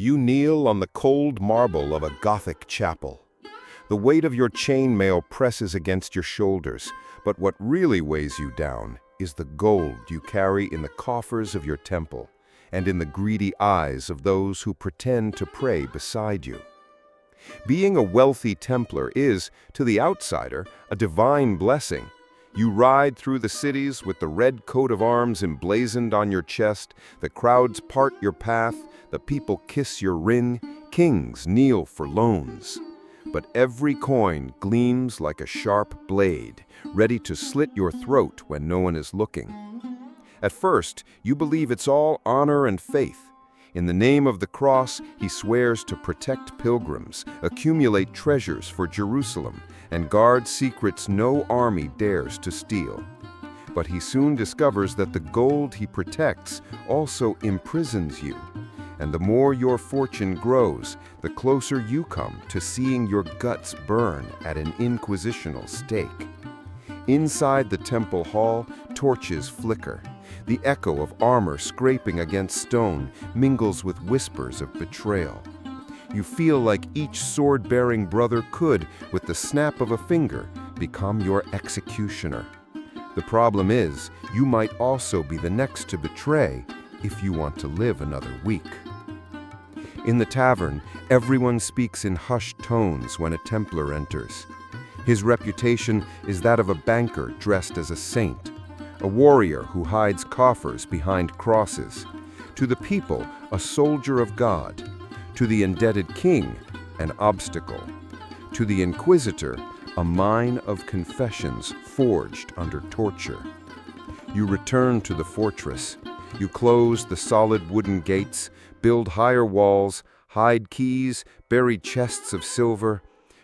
You kneel on the cold marble of a Gothic chapel. The weight of your chainmail presses against your shoulders, but what really weighs you down is the gold you carry in the coffers of your temple and in the greedy eyes of those who pretend to pray beside you. Being a wealthy Templar is, to the outsider, a divine blessing. You ride through the cities with the red coat of arms emblazoned on your chest, the crowds part your path, the people kiss your ring, kings kneel for loans. But every coin gleams like a sharp blade, ready to slit your throat when no one is looking. At first, you believe it's all honor and faith. In the name of the cross, he swears to protect pilgrims, accumulate treasures for Jerusalem, and guard secrets no army dares to steal. But he soon discovers that the gold he protects also imprisons you. And the more your fortune grows, the closer you come to seeing your guts burn at an inquisitional stake. Inside the temple hall, torches flicker. The echo of armor scraping against stone mingles with whispers of betrayal. You feel like each sword-bearing brother could, with the snap of a finger, become your executioner. The problem is, you might also be the next to betray if you want to live another week. In the tavern, everyone speaks in hushed tones when a Templar enters. His reputation is that of a banker dressed as a saint, a warrior who hides coffers behind crosses, to the people, a soldier of God, to the indebted king, an obstacle, to the inquisitor, a mine of confessions forged under torture. You return to the fortress. You close the solid wooden gates, build higher walls, hide keys, bury chests of silver.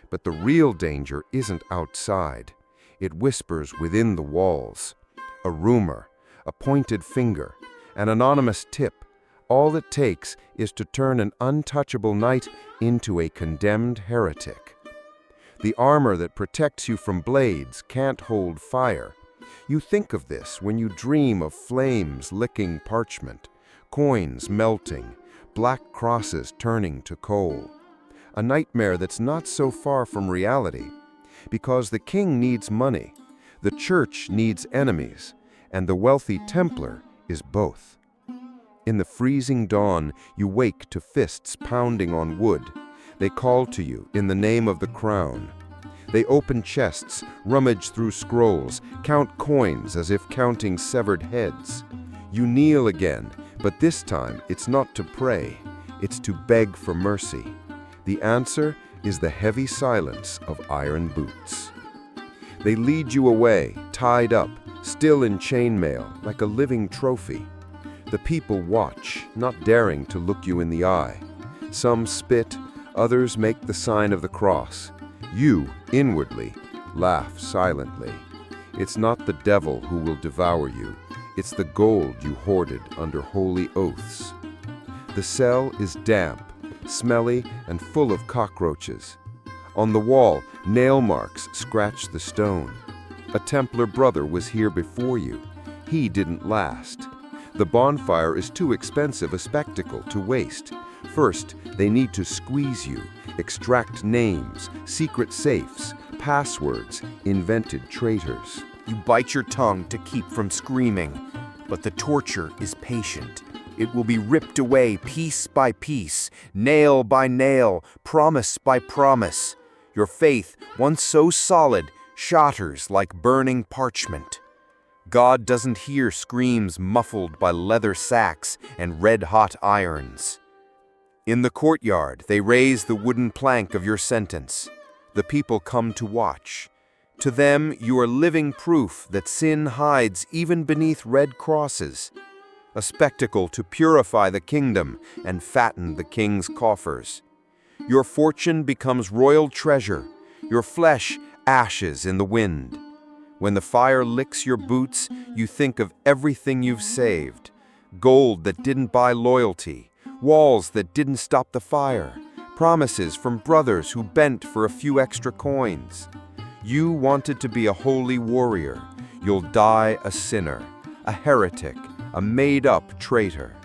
But the real danger isn't outside. It whispers within the walls. A rumor, a pointed finger, an anonymous tip. All it takes is to turn an untouchable knight into a condemned heretic. The armor that protects you from blades can't hold fire. You think of this when you dream of flames licking parchment, coins melting, black crosses turning to coal. A nightmare that's not so far from reality, because the king needs money, the church needs enemies, and the wealthy Templar is both. In the freezing dawn, you wake to fists pounding on wood. They call to you in the name of the crown. They open chests, rummage through scrolls, count coins as if counting severed heads. You kneel again, but this time it's not to pray, it's to beg for mercy. The answer is the heavy silence of iron boots. They lead you away, tied up, still in chainmail, like a living trophy. The people watch, not daring to look you in the eye. Some spit, others make the sign of the cross. You, inwardly, laugh silently. It's not the devil who will devour you. It's the gold you hoarded under holy oaths. The cell is damp, smelly, and full of cockroaches. On the wall, nail marks scratch the stone. A Templar brother was here before you. He didn't last. The bonfire is too expensive a spectacle to waste. First, they need to squeeze you, extract names, secret safes, passwords, invented traitors. You bite your tongue to keep from screaming, but the torture is patient. It will be ripped away piece by piece, nail by nail, promise by promise. Your faith, once so solid, shatters like burning parchment. God doesn't hear screams muffled by leather sacks and red-hot irons. In the courtyard, they raise the wooden plank of your sentence. The people come to watch. To them, you are living proof that sin hides even beneath red crosses. A spectacle to purify the kingdom and fatten the king's coffers. Your fortune becomes royal treasure, your flesh ashes in the wind. When the fire licks your boots, you think of everything you've saved. Gold that didn't buy loyalty, walls that didn't stop the fire, promises from brothers who bent for a few extra coins. You wanted to be a holy warrior. You'll die a sinner, a heretic, a made-up traitor.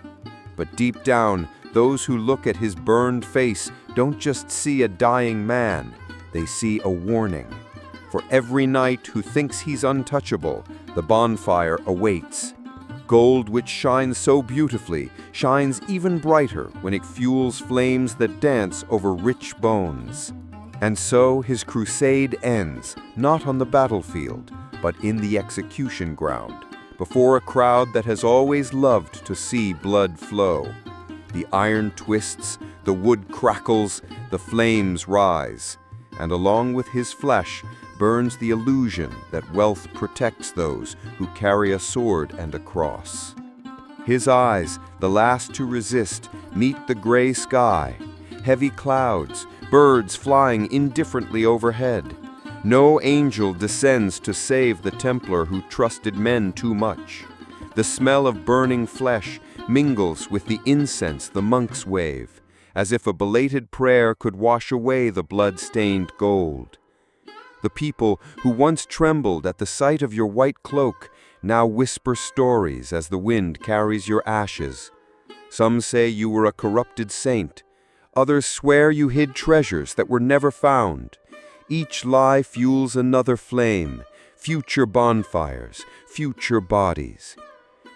But deep down, Those who look at his burned face don't just see a dying man, they see a warning. For every knight who thinks he's untouchable, the bonfire awaits. Gold which shines so beautifully shines even brighter when it fuels flames that dance over rich bones. And so his crusade ends, not on the battlefield, but in the execution ground, before a crowd that has always loved to see blood flow. The iron twists, the wood crackles, the flames rise, and along with his flesh burns the illusion that wealth protects those who carry a sword and a cross. His eyes, the last to resist, meet the gray sky, heavy clouds, birds flying indifferently overhead. No angel descends to save the Templar who trusted men too much. The smell of burning flesh mingles with the incense the monks wave, as if a belated prayer could wash away the blood-stained gold. The people who once trembled at the sight of your white cloak now whisper stories as the wind carries your ashes. Some say you were a corrupted saint. Others swear you hid treasures that were never found. Each lie fuels another flame, future bonfires, future bodies.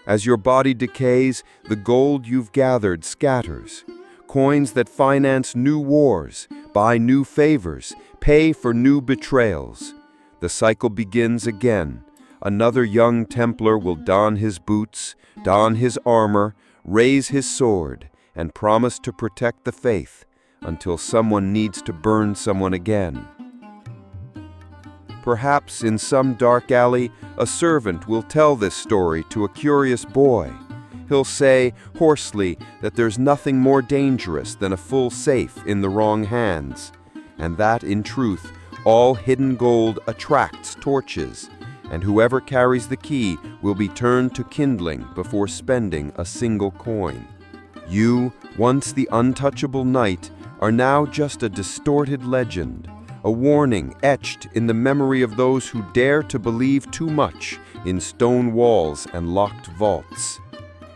As your body decays, the gold you've gathered scatters. Coins that finance new wars, buy new favors, pay for new betrayals. The cycle begins again. Another young Templar will don his boots, don his armor, raise his sword, and promise to protect the faith until someone needs to burn someone again. Perhaps in some dark alley, a servant will tell this story to a curious boy. He'll say, hoarsely, that there's nothing more dangerous than a full safe in the wrong hands, and that, in truth, all hidden gold attracts torches, and whoever carries the key will be turned to kindling before spending a single coin. You, once the untouchable knight, are now just a distorted legend, a warning etched in the memory of those who dare to believe too much in stone walls and locked vaults.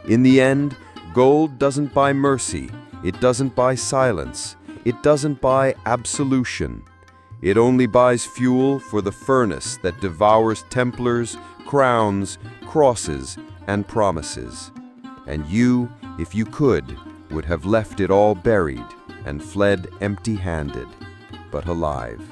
In the end, gold doesn't buy mercy, it doesn't buy silence, it doesn't buy absolution. It only buys fuel for the furnace that devours Templars, crowns, crosses, and promises. And you, if you could, would have left it all buried and fled empty-handed, but alive.